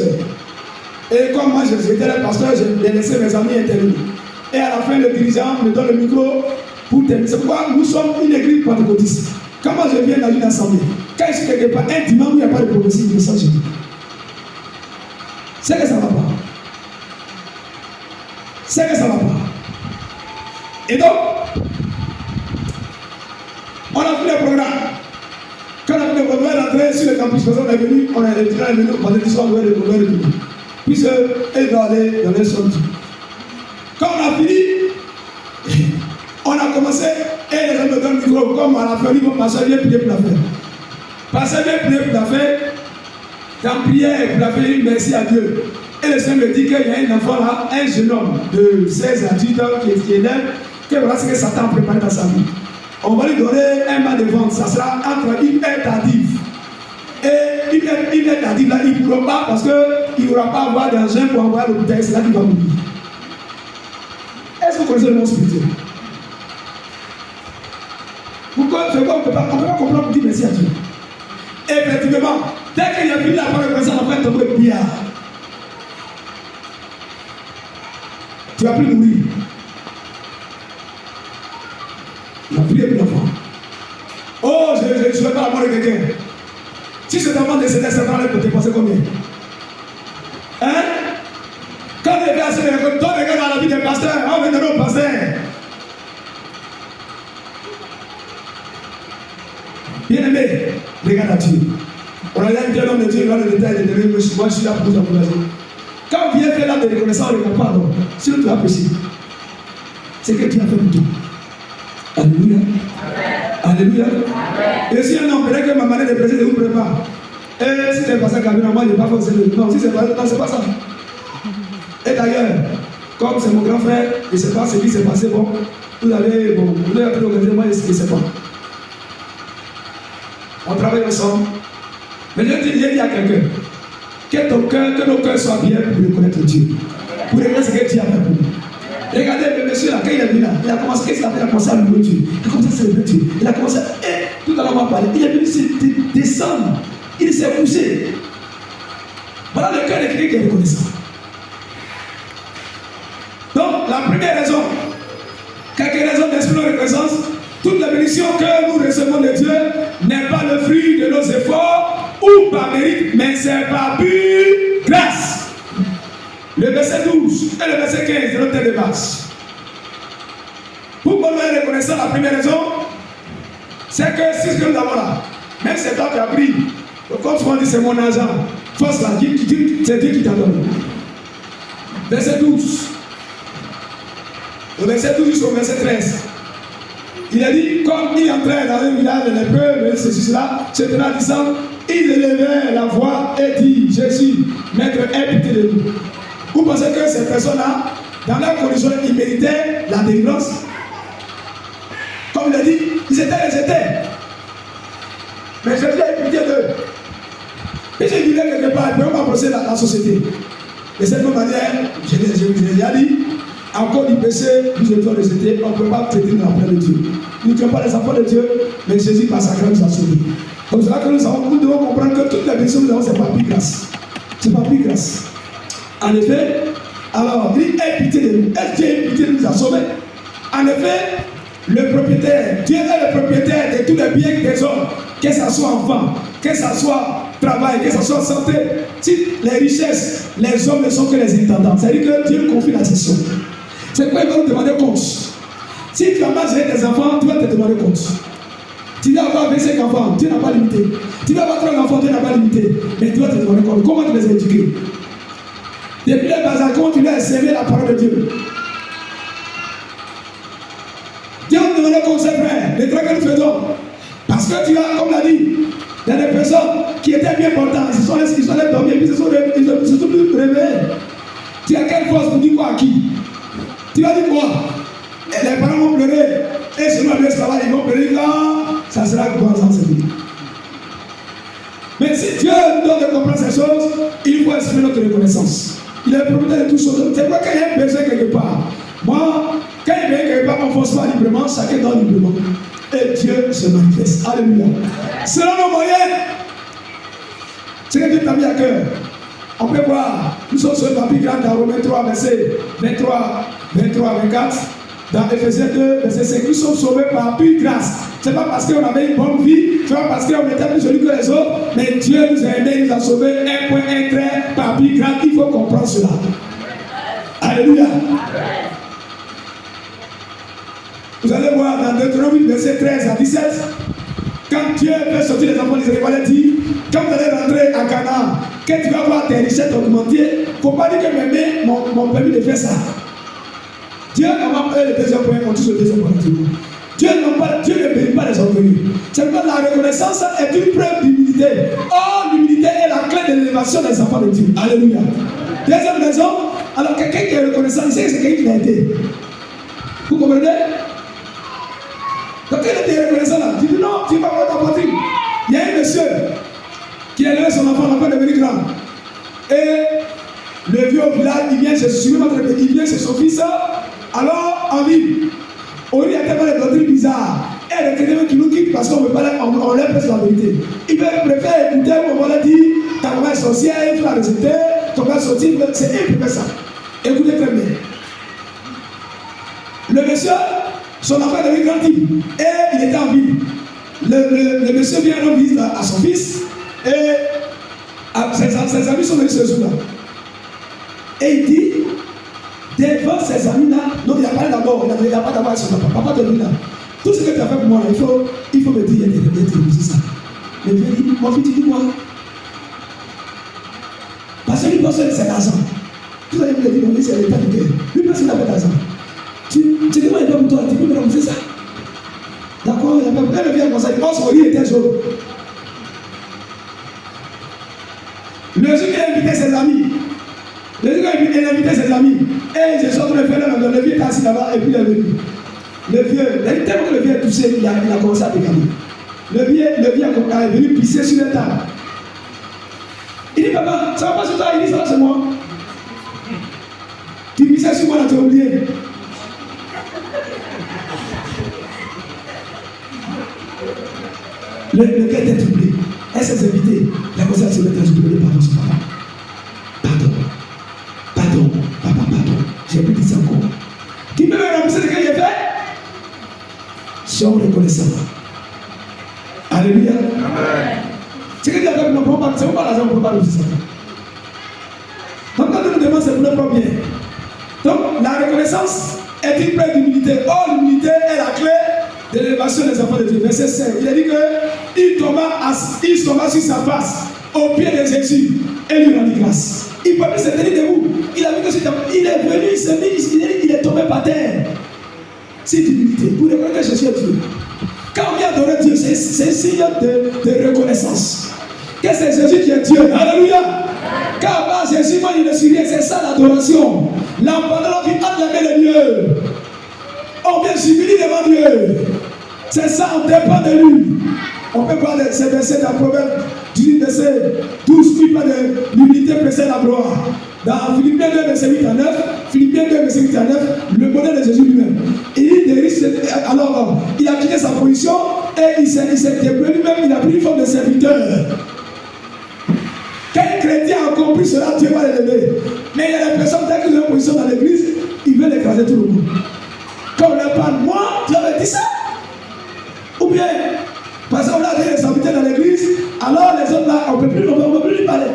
Et comme moi j'étais le pasteur, j'ai laissé mes amis intervenir. Et à la fin, le dirigeant me donne le micro pour terminer. C'est pourquoi nous sommes une église pentecôtiste. Quand moi je viens dans une assemblée, quand je suis quelque part, un dimanche où il n'y a pas de prophétie, je sens Jésus. C'est que ça ne va pas. C'est que ça ne va pas. Et donc, on a fait le programme. Quand on a fait le programme, on est rentré sur le campus, on est venu, on est venu, vendredi soir, on est retourné. Puisque elles doivent aller dans les sorties. Quand on a fini, on a commencé, et les gens me donnent le micro, comme à la fin, ils vont passer, viens prier pour la fête. Passer, viens prier pour la fête. Dans prière pour la fête, merci à Dieu. Et le Seigneur me dit qu'il y a un enfant là, un jeune homme de 16 à 18 ans qui est élève, que voilà ce que Satan a préparé dans sa vie. On va lui donner un mal de vente, ça sera entre une heure tardive. Et une heure tardive là, il ne pourra pas parce qu'il n'aura pas à avoir d'argent pour envoyer à l'hôpital, c'est là qu'il va mourir. Est-ce que vous connaissez le monde spirituel? Pourquoi on ne peut pas comprendre pour dire merci à Dieu? Effectivement, dès qu'il a fini la parole de personne, on va tomber le billard. Tu vas plus mourir. Il a prié pour l'enfant. Oh, je ne souhaite pas la mort de quelqu'un. Si cet enfant décédait, cet enfant peut te passer combien? Hein? Quand les gars, toi, regarde dans la vie des pasteurs, on va donner au pasteur. Bien-aimé, regarde à Dieu. On a dit un homme de Dieu, il va le détail de Dieu, moi je suis là pour vous encourager. Quand on vient faire l'acte de reconnaissance, on ne regarde pas alors. Si tu as péché, c'est que tu as fait pour tout. Alléluia. Alléluia. Et si un homme, peut-être que ma manière de prêcher ne vous prépare. Et si c'est pas ça, moi je n'ai pas fait ça. Non, si c'est pas ça, non, c'est pas ça. Et d'ailleurs, comme c'est mon grand frère, je ne sais pas ce qui s'est passé, bon, vous avez organisé, moi je ne sais pas. On travaille ensemble. Mais je dis à quelqu'un, que nos cœurs soient bien pour reconnaître Dieu. Pour reconnaître ce que Dieu a fait pour nous. Regardez le monsieur là, quand il est venu là, il a commencé, qu'est-ce qu'il a fait? Il a commencé à louer Dieu. Il a commencé à célébrer Dieu. Il a commencé à. Et tout à l'heure on va parler. Il est venu se descendre. Il s'est poussé. Voilà le cœur de quelqu'un qui est reconnaissant. Donc, la première raison, quelques raisons d'esprit de reconnaissance, toute la bénédiction que nous recevons de Dieu n'est pas le fruit de nos efforts ou par mérite, mais c'est par pure grâce. Le verset 12 et le verset 15 de notre thème de base. Pourquoi nous sommes reconnaissants? La première raison, c'est que si ce que nous avons là, même c'est toi qui as pris, comme souvent on dit c'est mon argent, force là, c'est Dieu qui t'a donné. Verset 12. Le verset 12 jusqu'au verset 13. Il a dit, comme il entrait dans un village de lépreux, ceci, cela, se tenant disant, il élevait la voix et dit, Jésus, maître, aie pitié de nous. Vous pensez que ces personnes-là, dans leur condition, ils méritaient la délivrance? Comme il a dit, ils étaient rejetés. Mais Jésus a eu pitié d'eux. Et j'ai dit quelque part, ils ne peuvent pas procéder la société. De cette même manière, je vous ai déjà dit, encore du péché, nous étions rejetés, on ne peut pas traiter l'enfant de Dieu. Nous ne sommes pas les enfants de Dieu, mais Jésus, par sa grâce, nous a sauvés. Comme cela que nous devons comprendre que toute la bénédiction que nous avons, c'est par pure grâce. C'est par pure grâce. En effet, alors, il est pitié de nous. Est-ce que Dieu est pitié de nous a sauvés? En effet, le propriétaire, Dieu est le propriétaire de tous les biens des hommes, que ce soit enfant, que ce soit travail, que ce soit santé. Si les richesses, les hommes ne sont que les intendants, c'est-à-dire que Dieu confie la gestion. C'est pourquoi il va nous demander compte. Si tu as mal géré tes enfants, tu vas te demander compte. Tu dois avoir 25 enfants, Dieu n'a pas limité. Tu dois avoir 30 enfants, Dieu n'a pas limité. Mais tu vas te demander compte. Comment tu les as éduqués? Depuis le bas âge, comment tu leur as servi la parole de Dieu? Dieu nous demande compte, c'est vrai, les trucs que nous faisons. Parce que tu as, comme l'a dit, il y a des personnes qui étaient bien portantes, ils sont allés dormir, puis ils se sont plus réveillés. Tu as quelle force pour dire quoi à qui? Tu vas dire quoi? Et les parents vont pleurer. Et selon le travail, ils vont pleurer. Non, ça sera quoi sans c'est fini. Mais si Dieu nous donne de comprendre ces choses, il faut exprimer notre reconnaissance. Il est le propriétaire de toutes choses. C'est pourquoi quand il y a un besoin quelque part, moi, quand il y a besoin quelque part, on ne force pas librement, chacun donne librement. Et Dieu se manifeste. Alléluia. Selon nos moyens, c'est que Dieu t'a mis à cœur. On peut voir, nous sommes sur le papier grand dans Romains 3, verset 23, 24, dans Ephésiens 2, verset 5. Nous sommes sauvés par pure grâce. Ce n'est pas parce qu'on avait une bonne vie, ce n'est pas parce qu'on était plus joli que les autres, mais Dieu nous a aimés, il nous a sauvés, un point, un trait, par pure grâce. Il faut comprendre cela. Alléluia. Vous allez voir dans Deutéronome, verset 13 à 17, quand Dieu fait sortir les enfants d'Israël, il dit, quand vous allez rentrer à Canaan, quand tu vas voir tes richesses augmenter, il ne faut pas dire que mes mains m'ont permis de faire ça. Dieu n'a pas le deuxième point, on touche le deuxième point. Dieu ne bénit pas les orgueilleux. C'est pourquoi la reconnaissance est une preuve d'humilité. Or, l'humilité est la clé de l'élévation des enfants de Dieu. Alléluia. Deuxième raison, alors quelqu'un qui est reconnaissant, il sait que c'est quelqu'un qui l'a aidé. Vous comprenez? Quand il était reconnaissant là, tu dis non, tu vas voir ta poitrine. Il y a un monsieur qui a élevé son enfant, l'enfant est devenu grand. Et le vieux au village, il vient chez son fils, alors en ville. On lui a tellement des doctrines bizarres. Et les chrétiens qui nous quittent parce qu'on veut pas, on leur presse la vérité. Il préfère écouter, on va dire, ta maman est sorcière, il faut la rejeter, ton père sortir, c'est eux qui fait ça. Écoutez très bien. Le monsieur, son enfant est devenu grand type, et il était en ville. Le monsieur vient rendre visite à son fils, et ses amis sont venus ce jour-là. Et il dit, devant ses amis là, non, il a parlé d'abord, il n'a pas d'abord à son papa, papa de lui là. Tout ce que tu as fait pour moi, là, il faut me dire, c'est ça. Mais viens, mon fils, dis-moi. Parce que lui pense que c'est l'argent. Tout ça, il me dit, non, c'est l'état du cœur. Lui pense qu'il n'a pas d'argent. Tu dis, moi, il n'y a pas pour toi, tu peux me rembourser ça. D'accord, il n'y a pas. Elle vient comme ça, il pense que son lit était jaune. Le jour qu'il a invité ses amis, et je suis en train de faire le vieux est assis là-bas, et puis il est venu. Le vieux, tellement que le vieux est touché, il a commencé à dégager. Le vieux est venu pisser sur la table. Il dit, papa, ça va pas sur toi? Il dit, ça va sur moi. Tu pissais sur moi là, tu as oublié. Le gars était troublé. Elle s'est invitée. La commencé à se mettre à se demander pardon sur papa. Pardon, papa, pardon. J'ai plus dit ça encore. Qui peut me rembourser ce que j'ai fait? Sois reconnaissant. Alléluia. Amen. Ce que Dieu a fait, nous ne pouvons pas, c'est pas l'argent, on ne peut pas rembourser ça. Donc quand on nous demande, c'est pour le premier. Donc la reconnaissance est une preuve d'humilité. Or, l'humilité est la clé de l'élévation des enfants de Dieu. Verset 5. Il a dit qu'il tomba sur sa face au pied de Jésus et lui rendit grâce. Il ne peut plus se tenir debout. Il a vu que il est venu, il s'est mis, il est tombé par terre. C'est d'humilité. Pour reconnaître que Jésus est Dieu. Quand on vient adorer Dieu, c'est un signe de reconnaissance. Que c'est Jésus qui est Dieu. Alléluia. Car par Jésus, moi, il ne suis rien. C'est ça l'adoration. L'abandon qui entre la main de Dieu. On vient s'humilier devant Dieu. C'est ça, on dépend de lui. On peut voir ces versets dans Proverbe 18, verset 12, qui parle de l'humilité précède la gloire. Dans Philippiens 2, verset 8 à 9, Philippiens 2, verset 8 à 9, le modèle de Jésus lui-même. Alors, il a quitté sa position et il s'est déployé lui-même, il a pris une forme de serviteur. Quand un chrétien a compris cela, Dieu va l'élever. Mais il y a des personnes qui ont une position dans l'église, ils veulent écraser tout le monde. Quand on leur parle, moi, tu avais dit ça? Ou bien, parce qu'on a des serviteurs dans l'église, alors les autres là, on ne peut plus lui parler.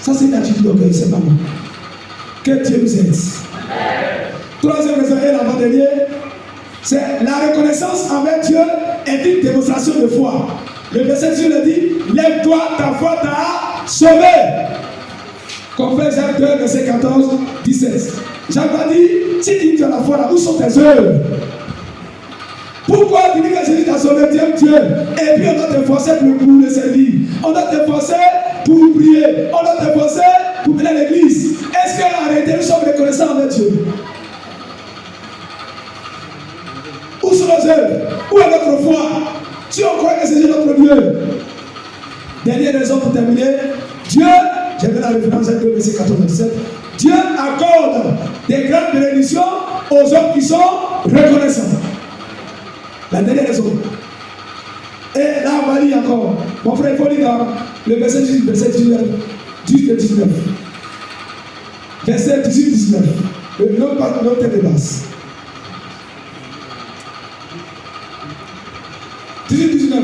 Ça, c'est une attitude d'orgueil, c'est pas bon. Que Dieu nous aide. Troisième raison et l'avant-dernier, c'est la reconnaissance envers Dieu est une démonstration de foi. Le verset Dieu le dit, lève-toi, ta foi t'a sauvé. Confesse Jacques 2, verset 14, 17. Jacques a dit, si tu as la foi là, où sont tes œuvres? Pourquoi tu dis que Jésus t'a sauvé, tu aimes Dieu? Et puis on doit te forcer pour le servir. On doit te forcer pour prier. On doit te forcer pour venir à l'église. Est-ce qu'en réalité nous sommes reconnaissants envers Dieu? Où sont nos œuvres? Où est notre foi? Si on croit que c'est notre Dieu. Dernière raison pour terminer. Dieu, j'ai vu la référence à 2, verset 14 17. Dieu accorde des grandes bénédictions aux hommes qui sont reconnaissants. La dernière raison. Et là, on va lire encore. Mon frère, il faut lire dans le verset 18, verset 19. 18 et 19. Verset 18 19. L'autre tête de basse. 18 19.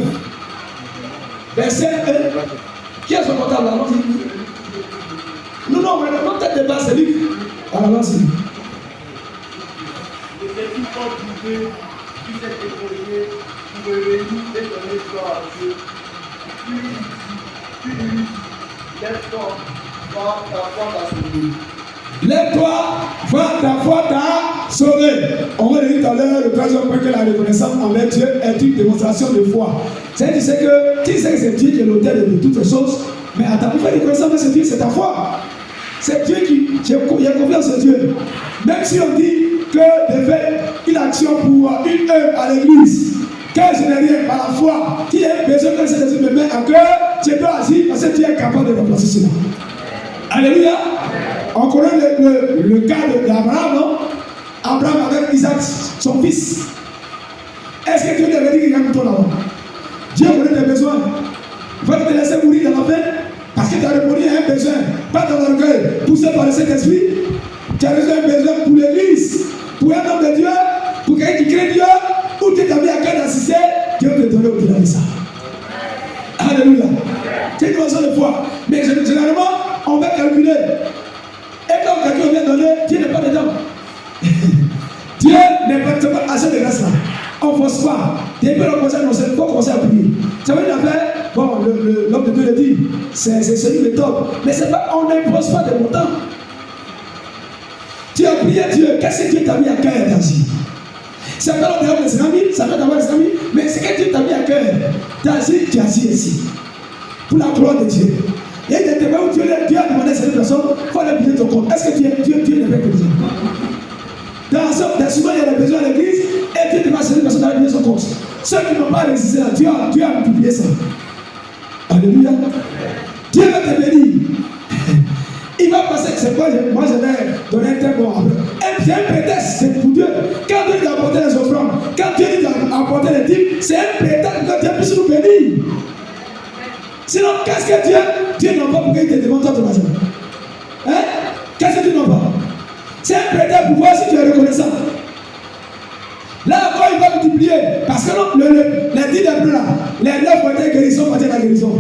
Verset 1. Qui a son portable là? Non, notre tête de basse, c'est lui. Alors, allons-y.
Qui s'est déployé pour réunir et donner gloire à Dieu. Puis lève-toi, vois ta foi t'a sauvé.
Lève-toi, vois ta foi t'a sauvé. On va le dire tout à l'heure, le troisième point, que la reconnaissance envers Dieu est une démonstration de foi. C'est-à-dire que tu sais que c'est Dieu qui est l'auteur de toutes les choses, mais attends, il faut reconnaître que c'est Dieu, c'est ta foi.
C'est Dieu il y a confiance en Dieu. Même si on dit que de faire une action pour une œuvre à l'église, que je n'ai rien par la foi, qui a besoin que cet esprit me met en cœur, je dois agir parce que Dieu est capable de remplacer cela. Alléluia. On connaît le cas d'Abraham, non? Abraham avec Isaac, son fils. Est-ce que Dieu lui avait dit qu'il y a un mouton là-bas? Dieu connaît tes besoins. Il va te laisser mourir dans la paix parce que tu as répondu à un besoin, pas dans l'orgueil, poussé par le Saint-Esprit. Tu as reçu un besoin pour l'église, pour un homme de Dieu, pour quelqu'un qui crée Dieu, ou tu t'as mis à cœur d'assister, Dieu te donne au-delà de ça. Alléluia. C'est une dimension de foi. Mais généralement, on va calculer. Et comme quelqu'un vient donner, Dieu n'est pas dedans. Dieu n'est pas assez de grâce là. On ne force pas. Dès que l'on commence à annoncer, il faut commencer à prier. Ça veut dire l'affaire, bon, l'homme de Dieu le dit, c'est une méthode. Mais c'est pas, on n'impose pas de montant. Tu as prié Dieu, qu'est-ce que Dieu t'a mis à cœur d'agir? Ça peut avoir des amis, ça peut avoir des amis, mais ce que Dieu t'a mis à cœur d'agir, tu agis ici. Pour la gloire de Dieu. Il y a des témoins où Dieu a demandé à cette personne, il faut aller payer ton compte. Est-ce que Dieu n'est pas que Dieu? Dans souvent, il y a des besoins à l'église et Dieu demande à cette personne d'aller payer son compte. Ceux qui n'ont pas résisté là, Dieu a multiplié ça. Alléluia. Dieu va te bénir. Il va passer, c'est quoi? Moi je vais donner un terme après. C'est un prétexte, c'est pour Dieu. Quand Dieu nous a apporté les offrandes, quand Dieu nous a apporté les dîmes, c'est un prétexte que Dieu puisse nous bénir. Sinon, qu'est-ce que Dieu n'a pas pour qu'il te demande toi ton argent? Hein? Qu'est-ce que Dieu n'a pas? C'est un prétexte pour voir si tu es reconnaissant. Là encore, il va multiplier. Parce que non, les 10 d'Hébreux là, les 9 ont été guérison, ont été la guérison.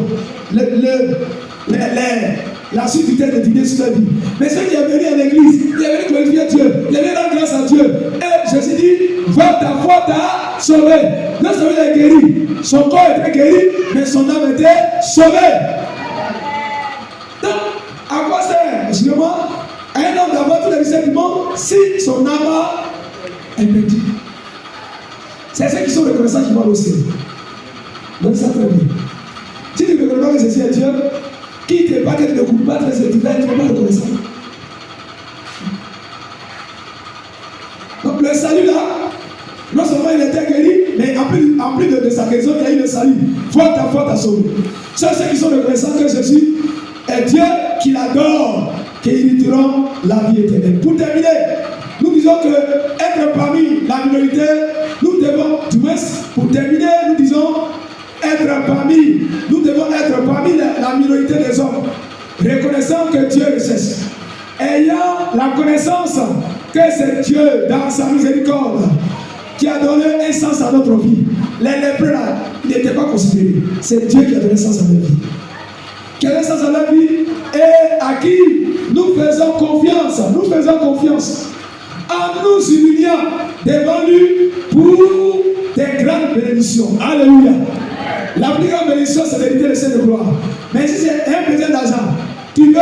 La suite du texte de dîner sur la vie. Mais ceux qui est venu à l'église, il est venu glorifier Dieu, il est venu rendre grâce à Dieu. Et Jésus dit, va, ta foi t'a sauvé. Non seulement il est guéri, son corps était guéri, mais son âme était sauvée. Donc, à quoi sert, excusez-moi, un homme d'avoir tous les riches du monde si son âme est perdue? C'est ceux qui sont reconnaissants qui vont au ciel. Donc ça très bien. Si tu ne reconnais pas que Jésus est Dieu, qui te bat, que tu ne coupes pas, tu ne vas pas reconnaissant. Donc le salut là, non seulement il était guéri, mais en plus de sa guérison, il y a eu le salut. Foi t'a sauvé. Ceux qui sont reconnaissants que Jésus est Dieu, qui l'adore, qui hériteront la vie éternelle. Pour terminer, nous disons que être parmi la minorité, nous devons, du moins, pour terminer, nous disons nous devons être parmi la minorité des hommes, reconnaissant que Dieu recherche, ayant la connaissance que c'est Dieu dans sa miséricorde qui a donné un sens à notre vie. Les lépreux là, ils n'étaient pas considérés. C'est Dieu qui a donné sens à leur vie. Qui a donné sens à leur vie et à qui nous faisons confiance. Nous faisons confiance en nous humiliant devant lui pour des grandes bénédictions. Alléluia. La plus grande bénédiction, c'est d'hériter le ciel de gloire. Mais si c'est un besoin d'argent, tu veux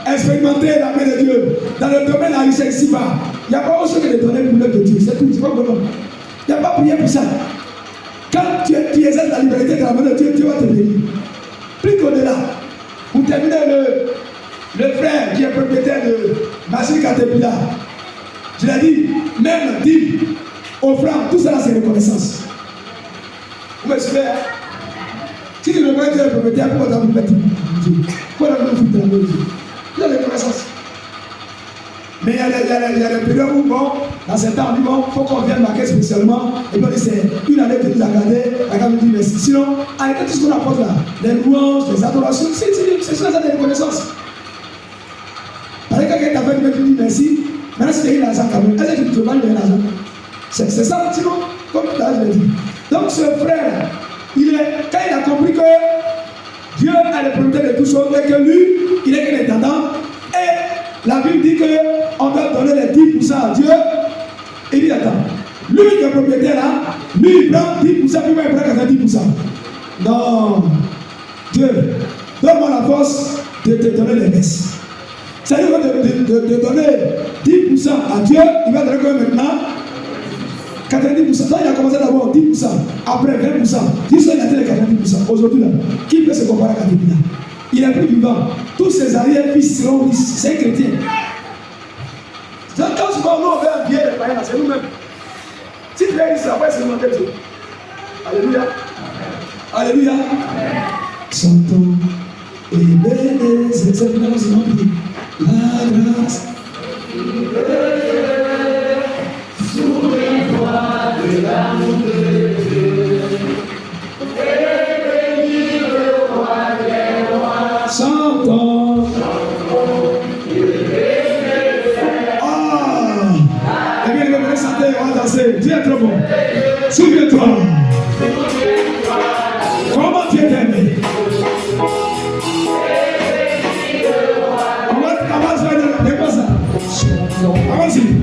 expérimenter la main de Dieu dans le domaine de la richesse ici-bas, il n'y a pas autre chose que de donner l'œuvre de Dieu. C'est tout, c'est pas bon. Il n'y a pas prié pour ça. Quand tu exerces la liberté de la main de Dieu, Dieu va te bénir. Plus qu'au-delà. Pour terminer, le frère qui est propriétaire de Machine Caterpillar, je l'ai dit, même dîme, offrande, tout cela c'est reconnaissance. Vous me suivez? Si tu ne veux pas être propriétaire, pourquoi tu as voulu mettre Dieu? Pourquoi tu as voulu mettre Dieu? Il y a des reconnaissances. Mais il y a des périodes où, bon, dans ces temps, on dit, bon, il faut qu'on vienne marquer spécialement. Et puis on dit, c'est une année que tu as gardé, la gamme dit merci. Sinon, arrêtez tout ce qu'on apporte là. Les louanges, les adorations, c'est ça des reconnaissances. Parce que quelqu'un t'a fait tu dis merci, maintenant si tu as eu l'argent quand même, est-ce que tu ne peux pas lui donner l'argent? C'est ça, sinon, comme tout à l'heure je l'ai dit. Donc ce frère, quand il a compris que Dieu est le propriétaire de tout choses et que lui, il est que l'intendant, et la Bible dit qu'on doit donner les 10% à Dieu, il dit attends, lui qui est propriétaire là, lui il prend 10%, puis moi il prend 90%. Non, Dieu, donne-moi la force de te donner les messes. C'est-à-dire de donner 10% à Dieu, il va donner comme maintenant 90%. Donc il a commencé d'abord 10%, après 20%. Jusqu'à il a atteint les 90%. Aujourd'hui là, qui peut se comparer à 90%? il est plus vivant. Tous ses arrière-fils seront riches. C'est chrétien. Quand souvent nous on veut un bien des païens, c'est nous-mêmes. Si tu es riche, après c'est notre Dieu. Alléluia. Alléluia. Chantons et bénis cette grâce remplie. La grâce. Souviens-toi de l'amour de Dieu. Et bénis le roi des rois. Chantons. Ah! Eh bien, le vrai chanter, on va danser. Tu es trop bon. Souviens-toi. Comment tu es aimé? On va faire des quoi ça? Allons-y.